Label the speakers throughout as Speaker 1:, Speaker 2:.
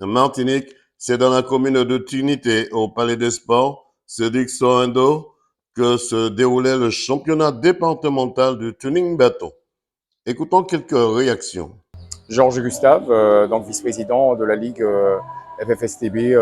Speaker 1: En Martinique, c'est dans la commune de Trinité, au Palais des Sports, Cédric Sorendo, que se déroulait le championnat départemental du tuning bâton. Écoutons quelques réactions.
Speaker 2: Georges Gustave, donc vice-président de la Ligue FFSTB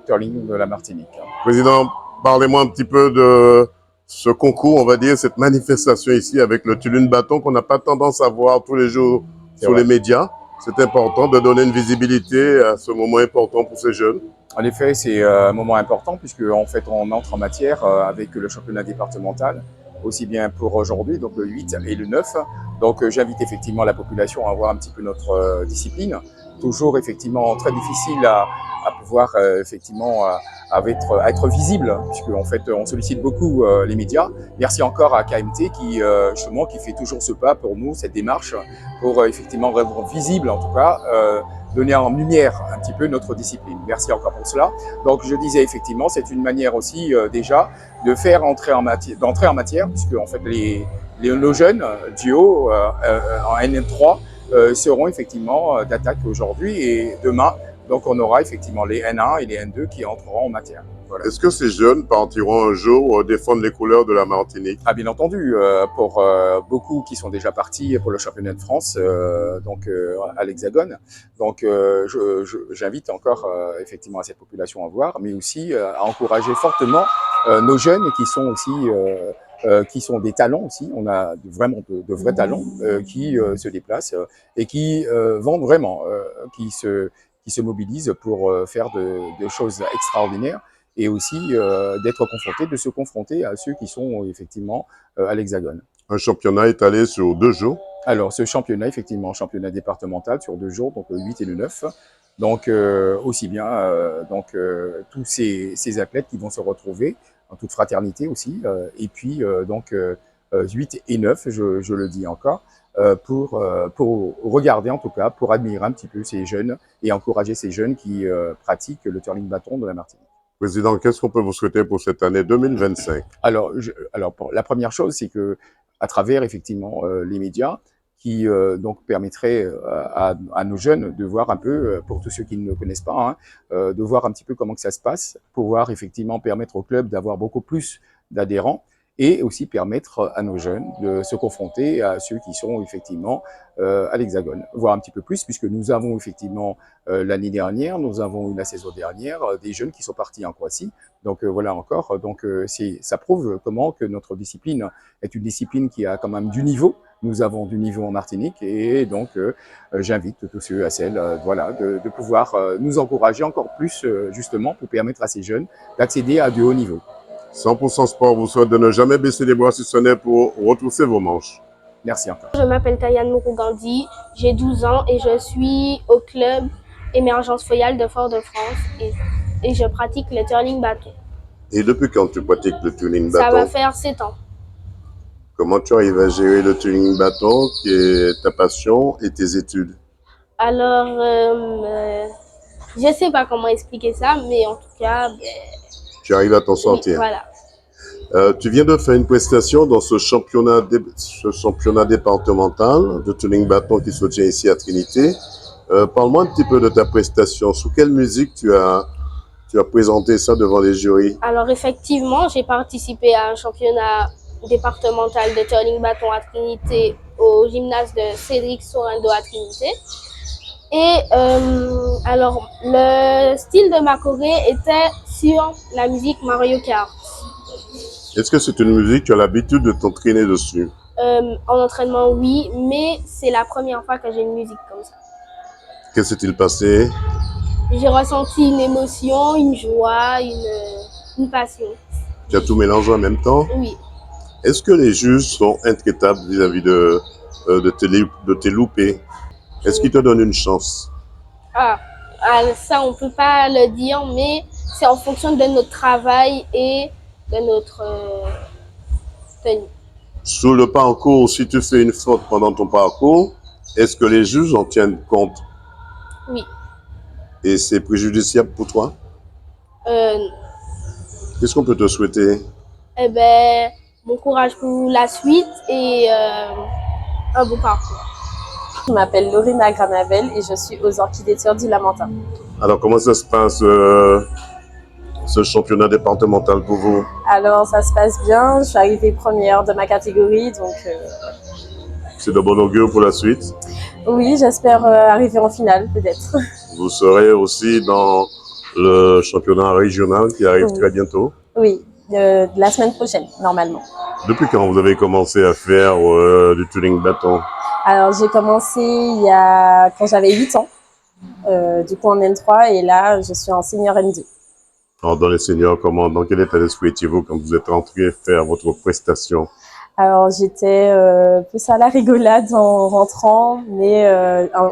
Speaker 2: Turling de la Martinique.
Speaker 1: Président, parlez-moi un petit peu de ce concours, on va dire, cette manifestation ici avec le tuning bâton qu'on n'a pas tendance à voir tous les jours sur les médias. C'est important de donner une visibilité à ce moment important pour ces jeunes.
Speaker 2: En effet, c'est un moment important puisque en fait, on entre en matière avec le championnat départemental, aussi bien pour aujourd'hui, donc le 8 et le 9. Donc j'invite effectivement la population à voir un petit peu notre discipline. Toujours effectivement très difficile à pouvoir effectivement à être visible, puisque en fait on sollicite beaucoup les médias. Merci encore à KMT qui justement qui fait toujours ce pas pour nous, cette démarche, pour effectivement rendre visible en tout cas donner en lumière un petit peu notre discipline. Merci encore pour cela. Donc je disais effectivement, c'est une manière aussi déjà de faire d'entrer en matière, puisque en fait nos jeunes du haut en N3 seront effectivement d'attaque aujourd'hui et demain. Donc on aura effectivement les N1 et les N2 qui entreront en matière.
Speaker 1: Voilà. Est-ce que ces jeunes partiront un jour défendre les couleurs de la Martinique?
Speaker 2: Ah, bien entendu, pour beaucoup qui sont déjà partis pour le championnat de France, donc à l'Hexagone. Donc j'invite encore effectivement à cette population à voir, mais aussi à encourager fortement nos jeunes qui sont aussi qui sont des talents aussi. On a vraiment de vrais talents qui se déplacent et qui vont vraiment, qui se mobilisent pour faire de choses extraordinaires et aussi de se confronter à ceux qui sont effectivement à l'Hexagone.
Speaker 1: Un championnat étalé sur 2 jours.
Speaker 2: Alors ce championnat, effectivement, championnat départemental sur 2 jours, donc le 8 et le 9. Donc aussi bien tous ces athlètes qui vont se retrouver en toute fraternité aussi. Et puis donc 8 et 9, je le dis encore, pour regarder en tout cas, pour admirer un petit peu ces jeunes et encourager ces jeunes qui pratiquent le turling bâton de la Martinique.
Speaker 1: Président, qu'est-ce qu'on peut vous souhaiter pour cette année 2025?
Speaker 2: Alors, la première chose, c'est que à travers effectivement les médias, qui donc permettraient à nos jeunes de voir un peu, pour tous ceux qui ne le connaissent pas, hein, de voir un petit peu comment que ça se passe, pouvoir effectivement permettre au club d'avoir beaucoup plus d'adhérents et aussi permettre à nos jeunes de se confronter à ceux qui sont effectivement à l'Hexagone, voir un petit peu plus, puisque nous avons effectivement l'année dernière, nous avons eu la saison dernière, des jeunes qui sont partis en Croatie. Donc voilà encore, donc ça prouve comment que notre discipline est une discipline qui a quand même du niveau. Nous avons du niveau en Martinique et donc j'invite tous ceux à celles voilà, de pouvoir nous encourager encore plus justement pour permettre à ces jeunes d'accéder à du haut niveau.
Speaker 1: 100% Sport vous souhaite de ne jamais baisser les bras si ce n'est pour retrousser vos manches.
Speaker 2: Merci encore.
Speaker 3: Je m'appelle Tayane Mourou-Gandhi, j'ai 12 ans et je suis au club Émergence Foyale de Fort-de-France et je pratique le turning bâton.
Speaker 1: Et depuis quand tu pratiques le turning bâton?
Speaker 3: Ça va faire 7 ans.
Speaker 1: Comment tu arrives à gérer le turning bâton, qui est ta passion, et tes études?
Speaker 3: Alors, je sais pas comment expliquer ça, mais en tout cas...
Speaker 1: tu arrives à t'en sortir.
Speaker 3: Oui, voilà.
Speaker 1: Tu viens de faire une prestation dans ce championnat départemental de turning bâton qui se tient ici à Trinité. Parle-moi un petit peu de ta prestation. Sous quelle musique tu as présenté ça devant les jurys?
Speaker 3: Alors effectivement, j'ai participé à un championnat départemental de turning bâton à Trinité au gymnase de Cédric Sorendo à Trinité. Et alors, le style de ma choré était sur la musique Mario Kart.
Speaker 1: Est-ce que c'est une musique, tu as l'habitude de t'entraîner dessus?
Speaker 3: En entraînement, oui, mais c'est la première fois que j'ai une musique comme ça.
Speaker 1: Que s'est-il passé?
Speaker 3: J'ai ressenti une émotion, une joie, une passion.
Speaker 1: Tu as tout mélangé en même temps?
Speaker 3: Oui.
Speaker 1: Est-ce que les juges sont intraitables vis-à-vis de tes loupés? Est-ce qu'ils te donnent une chance?
Speaker 3: Ça, on ne peut pas le dire, mais c'est en fonction de notre travail et de notre tenue.
Speaker 1: Sur le parcours, si tu fais une faute pendant ton parcours, est-ce que les juges en tiennent compte?
Speaker 3: Oui.
Speaker 1: Et c'est préjudiciable pour toi? Qu'est-ce qu'on peut te souhaiter?
Speaker 3: Eh ben, bon courage pour la suite et un beau parcours.
Speaker 4: Je m'appelle Lorena Granavel et je suis aux Orchidétures du Lamentin.
Speaker 1: Alors, comment ça se passe, ce championnat départemental pour vous?
Speaker 4: Alors ça se passe bien, je suis arrivée première de ma catégorie, donc
Speaker 1: C'est de bon augure pour la suite.
Speaker 4: oui, j'espère arriver en finale peut-être.
Speaker 1: Vous serez aussi dans le championnat régional qui arrive
Speaker 4: Oui.
Speaker 1: très bientôt.
Speaker 4: Oui, la semaine prochaine, normalement.
Speaker 1: Depuis quand vous avez commencé à faire du tuning bâton?
Speaker 4: Alors j'ai commencé quand j'avais 8 ans, du coup en N3, et là je suis en senior N2.
Speaker 1: Alors, dans les seniors, dans quel état d'esprit étiez-vous quand vous êtes rentré faire votre prestation?
Speaker 4: Alors j'étais plus à la rigolade en rentrant, mais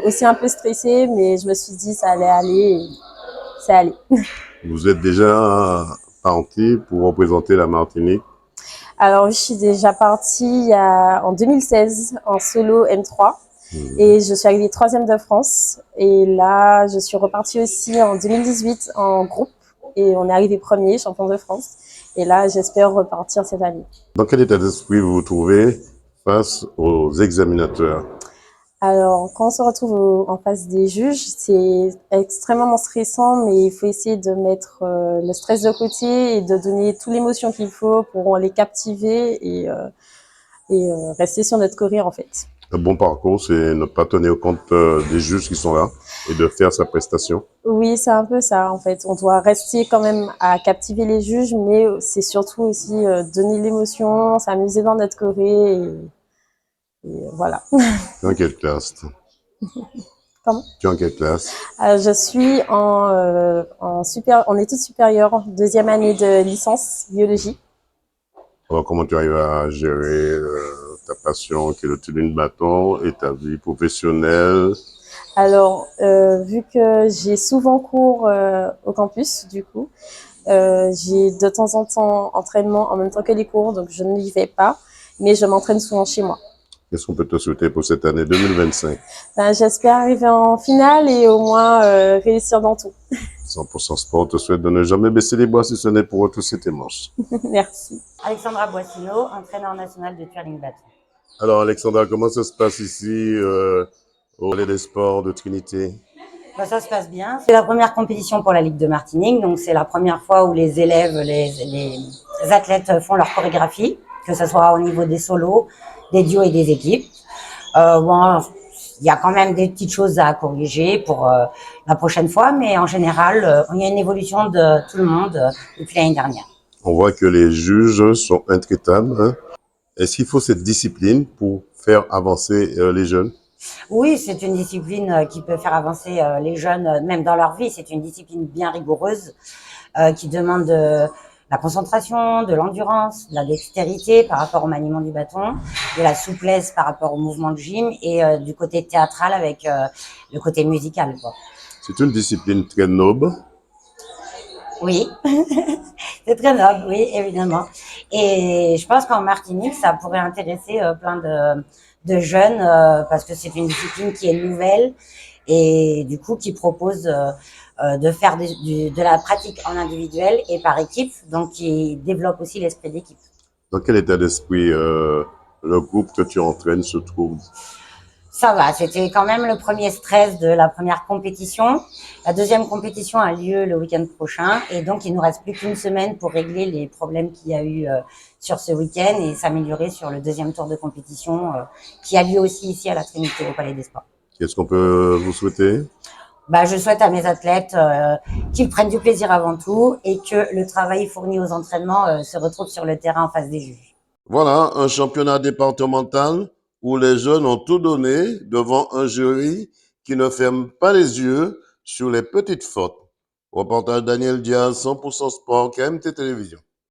Speaker 4: aussi un peu stressée, mais je me suis dit ça allait aller, et c'est allé.
Speaker 1: Vous êtes déjà parti pour représenter la Martinique?
Speaker 4: Alors je suis déjà partie en 2016 en solo N3 et je suis arrivée 3e de France. Et là, je suis repartie aussi en 2018 en groupe et on est arrivé premier, champion de France. Et là, j'espère repartir cette année.
Speaker 1: Dans quel état d'esprit vous vous trouvez face aux examinateurs?
Speaker 4: Alors, quand on se retrouve en face des juges, c'est extrêmement stressant, mais il faut essayer de mettre le stress de côté et de donner toute l'émotion qu'il faut pour les captiver et rester sur notre courrier en fait.
Speaker 1: Un bon parcours, c'est ne pas tenir compte des juges qui sont là et de faire sa prestation.
Speaker 4: Oui, c'est un peu ça en fait. On doit rester quand même à captiver les juges, mais c'est surtout aussi donner l'émotion, s'amuser dans notre choré et voilà.
Speaker 1: Tu es en quelle classe?
Speaker 4: Comment?
Speaker 1: Tu es en quelle classe?
Speaker 4: Je suis en études supérieures, 2e année de licence biologie.
Speaker 1: Alors, comment tu arrives à gérer ta passion qui est le tuning bâton et ta vie professionnelle?
Speaker 4: Alors, vu que j'ai souvent cours au campus, du coup, j'ai de temps en temps entraînement en même temps que les cours, donc je n'y vais pas, mais je m'entraîne souvent chez moi.
Speaker 1: Qu'est-ce qu'on peut te souhaiter pour cette année 2025?
Speaker 4: J'espère arriver en finale et au moins réussir dans tout.
Speaker 1: 100% Sport te souhaite de ne jamais baisser les bras si ce n'est pour retrousser tes manches.
Speaker 4: Merci.
Speaker 5: Alexandra Boissino, entraîneur national de twirling bâton.
Speaker 1: Alors Alexandra, comment ça se passe ici au Palais des Sports de Trinité?
Speaker 5: Ça se passe bien. C'est la première compétition pour la Ligue de Martinique, donc c'est la première fois où les élèves, les athlètes font leur chorégraphie, que ce soit au niveau des solos, des duos et des équipes. Bon, il y a quand même des petites choses à corriger pour la prochaine fois, mais en général, il y a une évolution de tout le monde depuis l'année dernière.
Speaker 1: On voit que les juges sont intraitables, hein? Est-ce qu'il faut cette discipline pour faire avancer les jeunes?
Speaker 5: Oui, c'est une discipline qui peut faire avancer les jeunes, même dans leur vie. C'est une discipline bien rigoureuse qui demande de la concentration, de l'endurance, de la dextérité par rapport au maniement du bâton, de la souplesse par rapport au mouvement du gym et du côté théâtral avec le côté musical, quoi.
Speaker 1: C'est une discipline très noble.
Speaker 5: Oui, c'est très noble, oui, évidemment. Et je pense qu'en Martinique, ça pourrait intéresser plein de jeunes parce que c'est une discipline qui est nouvelle et du coup qui propose de faire de la pratique en individuel et par équipe, donc qui développe aussi l'esprit d'équipe.
Speaker 1: Dans quel état d'esprit le groupe que tu entraînes se trouve?
Speaker 5: Ça va, c'était quand même le premier stress de la première compétition. La deuxième compétition a lieu le week-end prochain et donc il nous reste plus qu'une semaine pour régler les problèmes qu'il y a eu sur ce week-end et s'améliorer sur le deuxième tour de compétition qui a lieu aussi ici à la Trinité au Palais des Sports.
Speaker 1: Qu'est-ce qu'on peut vous souhaiter?
Speaker 5: Je souhaite à mes athlètes qu'ils prennent du plaisir avant tout et que le travail fourni aux entraînements se retrouve sur le terrain en face des juges.
Speaker 1: Voilà, un championnat départemental où les jeunes ont tout donné devant un jury qui ne ferme pas les yeux sur les petites fautes. Reportage Daniel Diaz, 100% Sport, KMT Télévision.